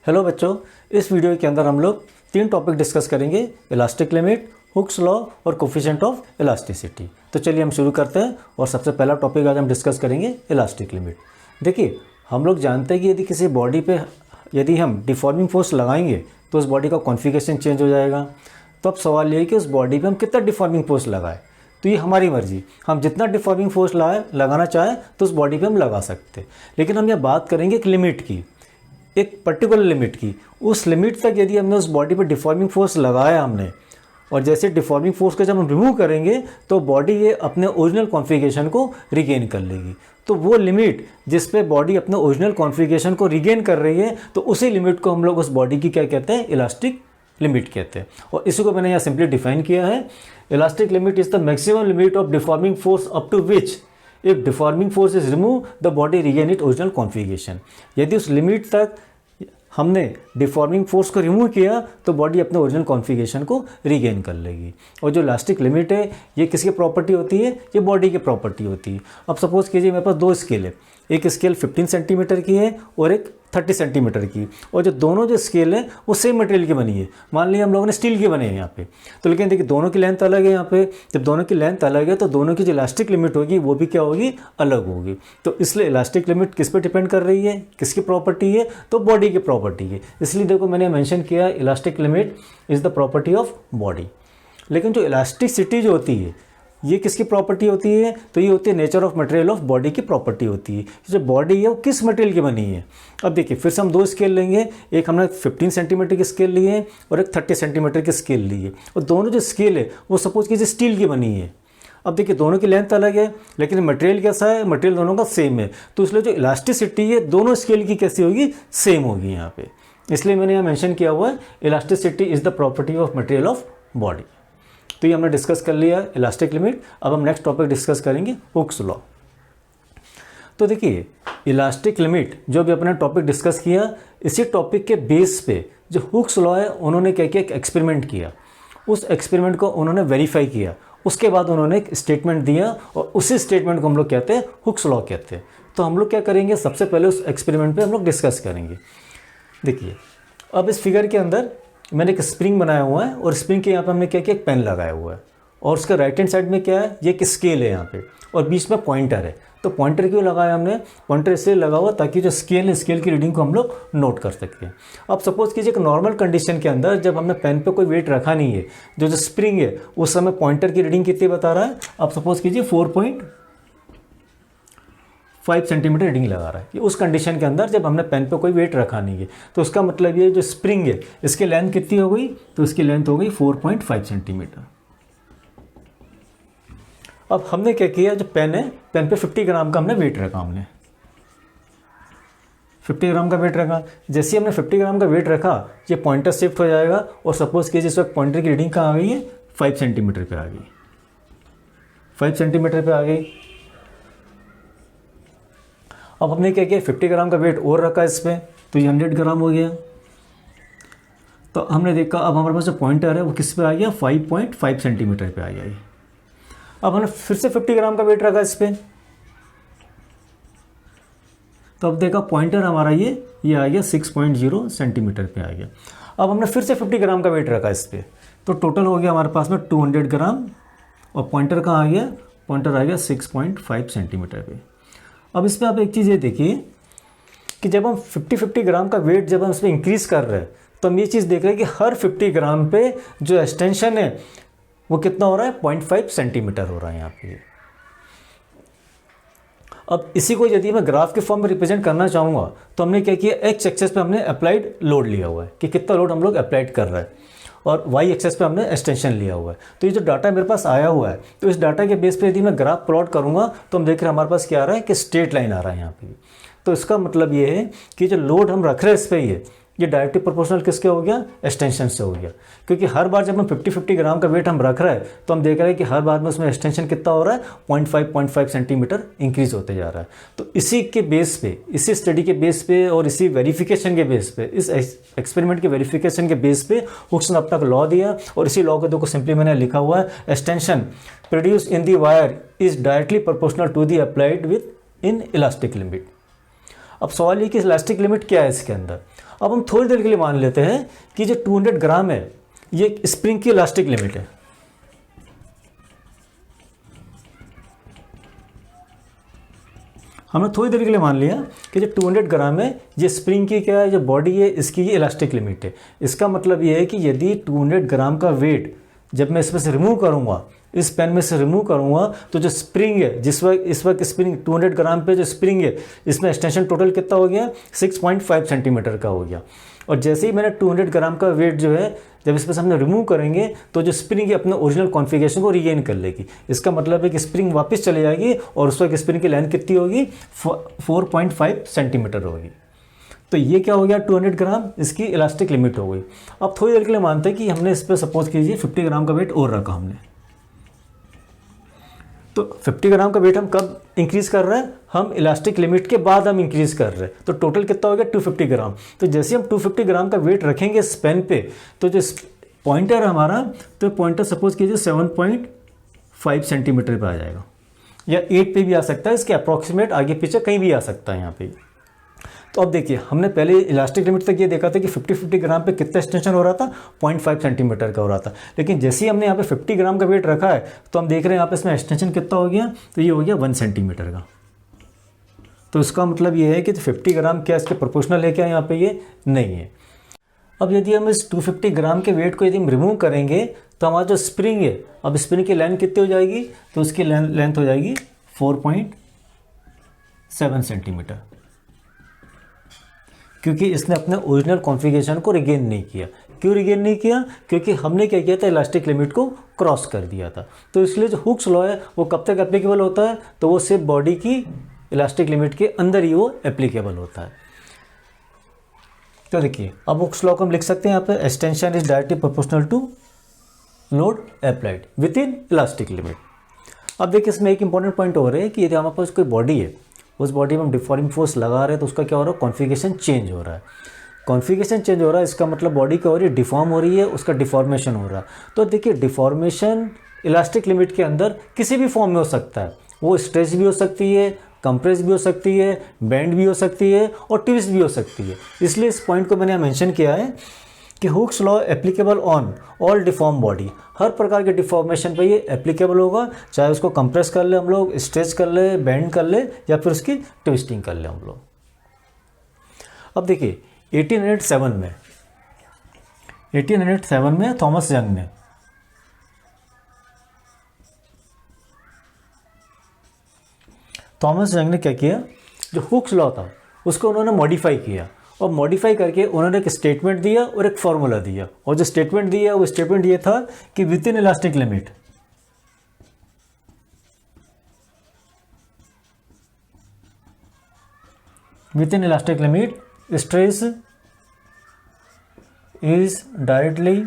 Hello बच्चों, इस video के अंदर हम लोग 3 टॉपिक डिस्कस करेंगे। इलास्टिक लिमिट, हुक्स लॉ और कोफिशिएंट ऑफ इलास्टिसिटी। तो चलिए हम शुरू करते हैं और सबसे पहला टॉपिक आज हम डिस्कस करेंगे इलास्टिक लिमिट। देखिए, हम लोग जानते हैं कि यदि किसी बॉडी पे यदि हम डिफॉर्मिंग फोर्स लगाएंगे तो उस बॉडी का कॉन्फ़िगरेशन चेंज हो जाएगा। तो अब सवाल ये है कि उस बॉडी पे हम कितना डिफॉर्मिंग फोर्स लगाएं। तो ये हमारी मर्जी, हम जितना डिफॉर्मिंग फोर्स लगाना चाहें तो उस बॉडी पे हम लगा सकते हैं। लेकिन हम ये बात करेंगे एक लिमिट की, एक पर्टिकुलर लिमिट की। उस लिमिट तक यदि हमने उस बॉडी पे डिफॉर्मिंग फोर्स लगाया हमने, और जैसे डिफॉर्मिंग फोर्स को जब हम रिमूव करेंगे तो बॉडी ये अपने ओरिजिनल कॉन्फ़िगरेशन को रिगेन कर लेगी। तो वो लिमिट जिस पे बॉडी अपने ओरिजिनल कॉन्फ़िगरेशन को रिगेन कर रही है, तो उसी लिमिट को हम लोग उस बॉडी की क्या कहते हैं, इलास्टिक लिमिट कहते हैं। और इसी को मैंने यहाँ सिंपली डिफाइन किया है। Elastic limit is the maximum limit of deforming force up to which if deforming force is remove the body regain it original configuration. यदि उस लिमिट तक हमने डिफॉर्मिंग फोर्स को रिमूव किया तो बॉडी अपने ओरिजिनल कॉन्फ़िगरेशन को रिगेन कर लेगी। और जो इलास्टिक लिमिट है ये किसकी प्रॉपर्टी होती है, ये बॉडी की प्रॉपर्टी होती है। अब सपोज कीजिए मेरे पास 2 स्केल है, एक स्केल 15 सेंटीमीटर की है और एक 30 सेंटीमीटर की, और जो दोनों जो स्केल है वो सेम मटेरियल की बनी है। मान लिया हम लोगों ने स्टील की बने हैं यहाँ पे, तो लेकिन देखिए दोनों की लेंथ अलग है। यहाँ पे जब दोनों की लेंथ अलग है तो दोनों की जो इलास्टिक लिमिट होगी वो भी क्या होगी, अलग होगी। तो इसलिए इलास्टिक लिमिट किस पे डिपेंड कर रही है, किसकी प्रॉपर्टी है, तो बॉडी की प्रॉपर्टी है। इसलिए देखो मैंने मेंशन किया elastic limit is the property of body. लेकिन जो इलास्टिसिटी जो होती है ये किसकी प्रॉपर्टी होती है, तो ये होती है nature of material of body की प्रॉपर्टी होती है। जो बॉडी है वो किस मटेरियल की बनी है। अब देखिए फिर से हम 2 स्केल लेंगे, एक हमने 15 सेंटीमीटर की स्केल ली है और एक 30 सेंटीमीटर की स्केल ली है, और दोनों जो स्केल है वो सपोज कीजिए स्टील की बनी है। अब देखिए दोनों की लेंथ अलग है लेकिन मटेरियल कैसा है, मटेरियल दोनों का सेम है। तो इसलिए जो इलास्टिसिटी है दोनों स्केल की कैसी होगी, सेम होगी यहाँ पे। इसलिए मैंने यहाँ मेंशन किया हुआ है elasticity is the property of material of body. तो ये हमने डिस्कस कर लिया इलास्टिक लिमिट। अब हम नेक्स्ट टॉपिक डिस्कस करेंगे हुक्स लॉ। तो देखिए इलास्टिक लिमिट जो भी अपने टॉपिक डिस्कस किया, इसी टॉपिक के बेस पे जो हुक्स लॉ है उन्होंने क्या किया, एक एक्सपेरिमेंट किया। उस एक्सपेरिमेंट को उन्होंने वेरीफाई किया, उसके बाद उन्होंने एक स्टेटमेंट दिया और उसी स्टेटमेंट को हम लोग कहते हैं हुक्स लॉ कहते हैं। तो हम लोग क्या करेंगे, सबसे पहले उस एक्सपेरिमेंट पे हम लोग डिस्कस करेंगे। देखिए अब इस फिगर के अंदर मैंने एक स्प्रिंग बनाया हुआ है और स्प्रिंग के यहाँ पे हमने क्या किया, एक पेन लगाया हुआ है, और उसका राइट हैंड साइड में क्या है, ये एक स्केल है यहाँ पे, और बीच में पॉइंटर है। तो पॉइंटर क्यों लगाया हमने, पॉइंटर इसलिए लगा हुआ ताकि जो स्केल है स्केल की रीडिंग को हम लोग नोट कर सकें। अब सपोज कीजिए एक नॉर्मल कंडीशन के अंदर जब हमने पेन पे कोई वेट रखा नहीं है, जो स्प्रिंग है उस समय पॉइंटर की रीडिंग कितनी बता रहा है, अब सपोज कीजिए 4.5 सेंटीमीटर रीडिंग लगा रहा है। ये उस कंडीशन के अंदर जब हमने पेन पे कोई वेट रखा नहीं है। तो उसका मतलब ये जो स्प्रिंग है इसकी लेंथ कितनी हो गई, तो इसकी लेंथ हो गई 4.5 सेंटीमीटर। अब हमने क्या किया, जो पेन है पेन पे 50 ग्राम का हमने वेट रखा, हमने 50 ग्राम का वेट रखा। जैसे ही हमने 50 ग्राम का वेट रखा ये पॉइंटर शिफ्ट हो जाएगा, और सपोज कीजिए इस वक्त पॉइंटर की रीडिंग कहाँ आ गई है, 5 सेंटीमीटर पे आ गई, 5 सेंटीमीटर पे आ गई। अब हमने क्या किया, 50 ग्राम का वेट और रखा इस पर, तो ये 100 ग्राम हो गया। तो हमने देखा अब हमारे पास जो पॉइंटर है वो किस पे आ गया, 5.5 सेंटीमीटर पे आ गया ये। अब हमने फिर से 50 ग्राम का वेट रखा इस पर, तो अब देखा पॉइंटर हमारा ये आ गया 6.0 सेंटीमीटर पे आ गया। अब हमने फिर से 50 ग्राम का वेट रखा इस पर, तो टोटल हो गया हमारे पास में 200 ग्राम, और पॉइंटर कहाँ आ गया, पॉइंटर आ गया 6.5 सेंटीमीटर पे। अब इसमें आप एक चीज़ ये देखिए कि जब हम 50 ग्राम का वेट जब हम इसमें इंक्रीज़ कर रहे हैं तो हम ये चीज़ देख रहे हैं कि हर 50 ग्राम पे जो एक्सटेंशन है वो कितना हो रहा है, 0.5 सेंटीमीटर हो रहा है यहाँ पे। अब इसी को यदि मैं ग्राफ के फॉर्म में रिप्रेजेंट करना चाहूँगा तो हमने क्या किया, एक्स एक्सेस पे हमने अप्लाइड लोड लिया हुआ है कि कितना लोड हम लोग अप्लाइड कर रहे हैं, और वाई एक्सेस पे हमने एक्सटेंशन लिया हुआ है। तो ये जो डाटा मेरे पास आया हुआ है, तो इस डाटा के बेस पे यदि मैं ग्राफ प्लॉट करूँगा तो हम देख रहे हैं हमारे पास क्या आ रहा है कि स्ट्रेट लाइन आ रहा है यहाँ पे। तो इसका मतलब ये है कि जो लोड हम रख रहे हैं इस पर ये डायरेक्टली प्रोपोर्शनल किसके हो गया, एक्सटेंशन से हो गया। क्योंकि हर बार जब हम 50 ग्राम का वेट हम रख रहे हैं तो हम देख रहे हैं कि हर बार में उसमें एक्सटेंशन कितना हो रहा है, 0.5 सेंटीमीटर इंक्रीज होते जा रहा है। तो इसी के बेस पे, इसी स्टडी के बेस पे और इसी वेरिफिकेशन के बेस पे, इस एक्सपेरिमेंट के वेरिफिकेशन के बेस पे हुक्स ने अपना लॉ दिया, और इसी लॉ को देखो सिंपली मैंने लिखा हुआ है, extension produce in the wire is directly proportional to the applied within elastic limit. अब सवाल ये कि इलास्टिक लिमिट क्या है इसके अंदर। अब हम थोड़ी देर के लिए मान लेते हैं कि जो 200 ग्राम है ये स्प्रिंग की इलास्टिक लिमिट है। हमने थोड़ी देर के लिए मान लिया कि जो 200 ग्राम है ये स्प्रिंग की क्या है, जो बॉडी है इसकी ये इलास्टिक लिमिट है। इसका मतलब ये है कि यदि 200 ग्राम का वेट जब मैं इसमें से रिमूव करूँगा, इस पेन में से रिमूव करूँगा, तो जो स्प्रिंग है इस वक्त स्प्रिंग 200 ग्राम पे जो स्प्रिंग है इसमें एक्सटेंशन टोटल कितना हो गया, 6.5 सेंटीमीटर का हो गया। और जैसे ही मैंने 200 ग्राम का वेट जो है जब इसमें से हमने रिमूव करेंगे तो जो स्प्रिंग है अपने ओरिजिनल कॉन्फ़िगरेशन को रिगेन कर लेगी। इसका मतलब है कि स्प्रिंग वापस चले जाएगी और उस वक्त स्प्रिंग की लेंथ कितनी होगी, 4.5 सेंटीमीटर होगी। तो ये क्या हो गया, 200 ग्राम इसकी इलास्टिक लिमिट हो गई। अब थोड़ी देर के लिए मानते हैं कि हमने इस पर सपोज कीजिए 50 ग्राम का वेट और रखा हमने, तो 50 ग्राम का वेट हम कब इंक्रीज कर रहे हैं, हम इलास्टिक लिमिट के बाद हम इंक्रीज कर रहे हैं। तो टोटल कितना हो गया, 250 ग्राम। तो जैसे हम 250 ग्राम का वेट रखेंगे इस पेन पे, तो जो पॉइंटर हमारा, तो पॉइंटर सपोज कीजिए 7.5 सेंटीमीटर पे आ जाएगा, या 8 पे भी आ सकता है, इसके अप्रॉक्सीमेट आगे पीछे कहीं भी आ सकता है यहाँ पे। तो अब देखिए हमने पहले इलास्टिक लिमिट तक ये देखा था कि 50 ग्राम पे कितना एक्सटेंशन हो रहा था, 0.5 सेंटीमीटर का हो रहा था। लेकिन जैसे ही हमने यहाँ पे 50 ग्राम का वेट रखा है तो हम देख रहे हैं यहाँ पे इसमें एक्सटेंशन कितना हो गया, तो ये हो गया 1 सेंटीमीटर का। तो इसका मतलब ये है कि 50 ग्राम क्या इसके प्रोपोर्शनल है क्या, यहाँ पे ये नहीं है। अब यदि हम इस 250 ग्राम के वेट को यदि हम रिमूव करेंगे तो हमारा जो स्प्रिंग है, अब स्प्रिंग की लेंथ कितनी हो जाएगी, तो उसकी लेंथ हो जाएगी 4.7 सेंटीमीटर, क्योंकि इसने अपने ओरिजिनल कॉन्फ़िगरेशन को रिगेन नहीं किया। क्यों रिगेन नहीं किया, क्योंकि हमने क्या किया था, इलास्टिक लिमिट को क्रॉस कर दिया था। तो इसलिए जो हुक्स लॉ है वो कब तक एप्लीकेबल होता है, तो वो सिर्फ बॉडी की इलास्टिक लिमिट के अंदर ही वो एप्लीकेबल होता है। तो देखिए अब हुक्स लॉ को हम लिख सकते हैं यहाँ पे, extension is directly proportional to load applied within elastic limit. अब देखिए इसमें एक इंपॉर्टेंट पॉइंट हो रहा है कि यदि हमारे पास कोई बॉडी है, उस बॉडी में हम डिफॉर्मिंग फोर्स लगा रहे हैं, तो उसका क्या हो रहा है, कॉन्फ़िगरेशन चेंज हो रहा है। कॉन्फ़िगरेशन चेंज हो रहा है, इसका मतलब बॉडी क्या हो रही है, डिफॉर्म हो रही है, उसका डिफॉर्मेशन हो रहा है। तो देखिए डिफॉर्मेशन इलास्टिक लिमिट के अंदर किसी भी फॉर्म में हो सकता है, वो स्ट्रेच भी हो सकती है, कंप्रेस भी हो सकती है, बेंड भी हो सकती है और ट्विस्ट भी हो सकती है। इसलिए इस पॉइंट को मैंने यहाँ मेंशन किया है कि Hooke's law applicable on all deform body, हर प्रकार के डिफॉर्मेशन पे ये एप्लीकेबल होगा, चाहे उसको कंप्रेस कर ले हम लोग, स्ट्रेच कर ले, बेंड कर ले या फिर उसकी ट्विस्टिंग कर ले हम लोग। अब देखिए 1807 में थॉमस यंग ने क्या किया, जो हुक्स लॉ था उसको उन्होंने मॉडिफाई किया, और मॉडिफाई करके उन्होंने एक स्टेटमेंट दिया और एक फॉर्मूला दिया। और जो स्टेटमेंट दिया वो स्टेटमेंट ये था कि within elastic limit stress is directly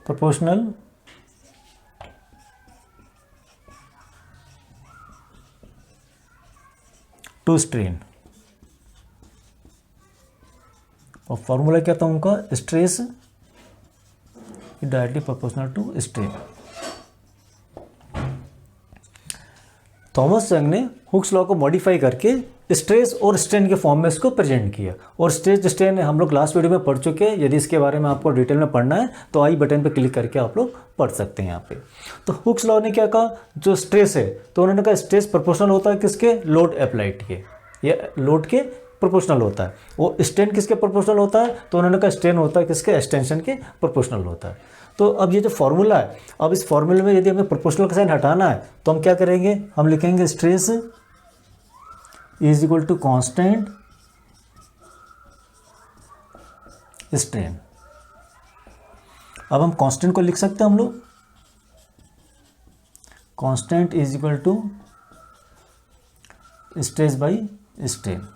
proportional to strain. और फॉर्मूला क्या था उनका, stress directly proportional to strain. Thomas Young ने हुक्स लॉ को मॉडिफाई करके स्ट्रेस और स्ट्रेन के फॉर्म में इसको प्रेजेंट किया। और स्ट्रेस स्ट्रेन हम लोग लास्ट वीडियो में पढ़ चुके हैं, यदि इसके बारे में आपको डिटेल में पढ़ना है तो आई बटन पर क्लिक करके आप लोग पढ़ सकते हैं यहाँ पे। तो हुक्स लॉ ने क्या कहा, जो स्ट्रेस है तो उन्होंने कहा स्ट्रेस प्रोपोर्शनल होता है किसके, लोड अप्लाइड के, या लोड के प्रोपोर्शनल होता है। वो स्ट्रेन किसके प्रोपोर्शनल होता है, तो उन्होंने कहा स्ट्रेन होता है किसके, एक्सटेंशन के प्रोपोर्शनल होता है। तो अब ये जो फॉर्मूला है, अब इस फॉर्मूले में यदि हमें प्रोपोर्शनल का साइन हटाना है तो हम क्या करेंगे, हम लिखेंगे stress is equal to constant strain. अब हम कांस्टेंट को लिख सकते हैं हम लोग, constant is equal to stress by strain.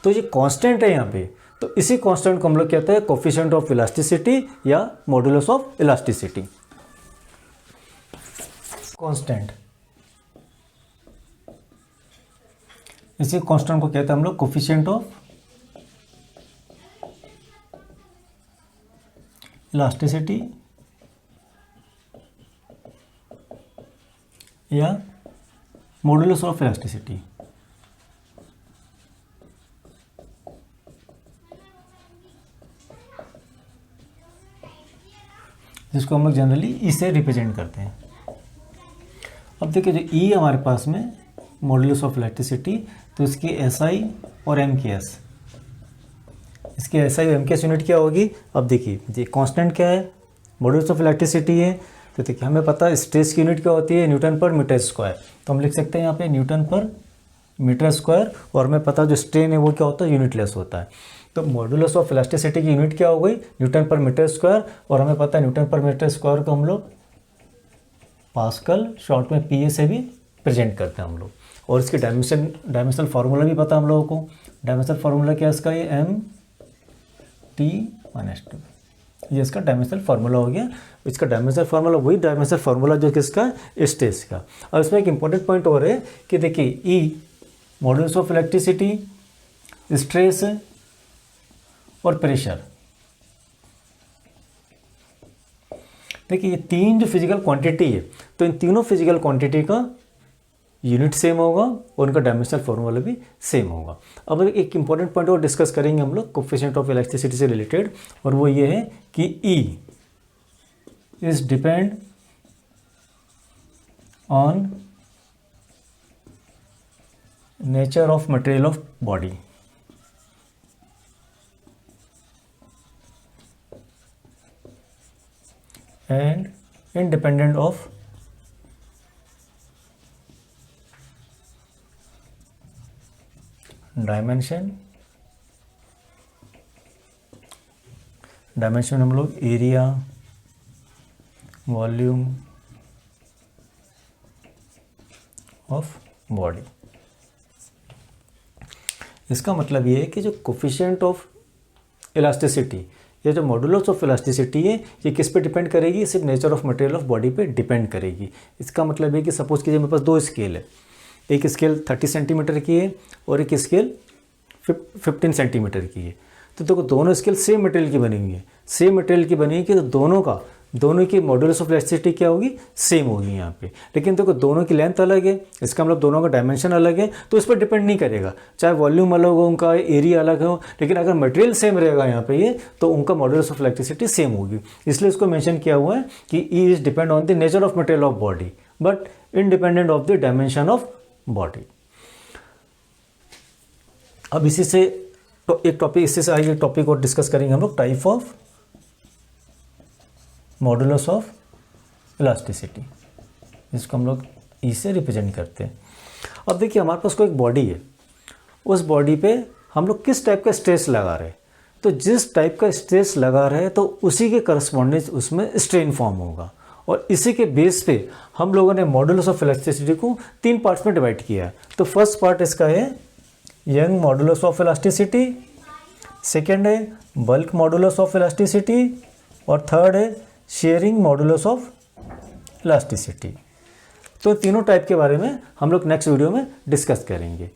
तो ये कांस्टेंट है यहाँ पे, तो इसी कांस्टेंट को हम लोग कहते हैं कोफिशिएंट ऑफ इलास्टिसिटी या मॉडुलस ऑफ इलास्टिसिटी। कांस्टेंट, इसी कांस्टेंट को कहते हैं हम लोग कोफिशिएंट ऑफ इलास्टिसिटी या मॉडुलस ऑफ इलास्टिसिटी। जिसको हम लोग जनरली ई से रिप्रेजेंट करते हैं। अब देखिए जो ई हमारे पास में मॉडुलस ऑफ इलास्टिसिटी, तो इसकी एस आई और एम के एस, इसकी एस आई और एम के एस यूनिट क्या होगी। अब देखिए कांस्टेंट क्या है, मॉडुलस ऑफ इलास्टिसिटी है, तो देखिए हमें पता है स्ट्रेस की यूनिट क्या होती है, न्यूटन पर मीटर स्क्वायर। तो हम लिख सकते हैं यहाँ पे न्यूटन पर मीटर स्क्वायर, और हमें पता है जो स्ट्रेन है वो क्या होता है, यूनिटलेस होता है। तो मॉडुलस ऑफ इलास्टिसिटी की यूनिट क्या हो गई, न्यूटन पर मीटर स्क्वायर, और हमें पता है न्यूटन पर मीटर स्क्वायर को हम लोग पास्कल, शॉर्ट में पीए से भी प्रेजेंट करते हैं हम लोग। और इसकी डायमेंशनल फार्मूला भी पता है हम लोगों को। डायमेंशनल फार्मूला क्या है इसका, ये एम टी माइनस टू, ये इसका डायमेंशनल फार्मूला हो गया। इसका डायमेंशनल फार्मूला वही डायमेंशनल फार्मूला जो किसका, स्ट्रेस का। और इसमें एक इंपॉर्टेंट पॉइंट और है कि देखिए ई मॉडुलस ऑफ इलेक्ट्रिसिटी, स्ट्रेस और प्रेशर, देखिए ये तीन जो फिजिकल क्वांटिटी है, तो इन तीनों फिजिकल क्वांटिटी का यूनिट सेम होगा और उनका डायमेंशनल फार्मूला भी सेम होगा। अब एक इंपॉर्टेंट पॉइंट और डिस्कस करेंगे हम लोग कोफिशिएंट ऑफ इलास्टिसिटी से रिलेटेड, और वो ये है कि E is depend on nature of material of body. And independent of dimension. Dimension हम लोग एरिया, वॉल्यूम ऑफ बॉडी। इसका मतलब ये है कि जो कोफिशिएंट ऑफ इलास्टिसिटी, ये जो मॉडुलस ऑफ इलास्टिसिटी है, ये किस पे डिपेंड करेगी, सिर्फ nature of material of body पे डिपेंड करेगी। इसका मतलब है कि सपोज कीजिए मेरे पास दो स्केल है, एक स्केल 30 सेंटीमीटर की है और एक स्केल 15 सेंटीमीटर की है। तो देखो दोनों स्केल सेम मटेरियल की बनी हुई है, सेम मटेरियल की बनी हुई है, तो दोनों की मॉडुलस ऑफ इलास्टिसिटी क्या होगी, सेम होगी यहाँ पे। लेकिन देखो दोनों की लेंथ अलग है, इसका मतलब दोनों का डायमेंशन अलग है, तो इस पर डिपेंड नहीं करेगा, चाहे वॉल्यूम अलग हो, उनका एरिया अलग हो, लेकिन अगर मटेरियल सेम रहेगा यहाँ पे ये, तो उनका मॉडुलस ऑफ इलास्टिसिटी सेम होगी। इसलिए इसको मेंशन किया हुआ है कि E is depend on the nature of material of body but independent of the dimension of body. अब इसी से एक टॉपिक, इससे से आगे टॉपिक और डिस्कस करेंगे हम लोग, type of modulus of elasticity, जिसको हम लोग ई से रिप्रेजेंट करते हैं। अब देखिए हमारे पास कोई एक बॉडी है, उस बॉडी पे हम लोग किस टाइप का स्ट्रेस लगा रहे हैं, तो जिस टाइप का स्ट्रेस लगा रहे हैं तो उसी के करस्पॉन्डिंग उसमें स्ट्रेन फॉर्म होगा, और इसी के बेस पे हम लोगों ने मॉडुलस ऑफ इलास्टिसिटी को 3 पार्ट्स में डिवाइड किया है। तो फर्स्ट पार्ट इसका है young modulus of elasticity, second है बल्क मॉडुलस ऑफ इलास्टिसिटी, और थर्ड है शेयरिंग मॉडुलस ऑफ इलास्टिसिटी। तो तीनों टाइप के बारे में हम लोग नेक्स्ट वीडियो में डिस्कस करेंगे।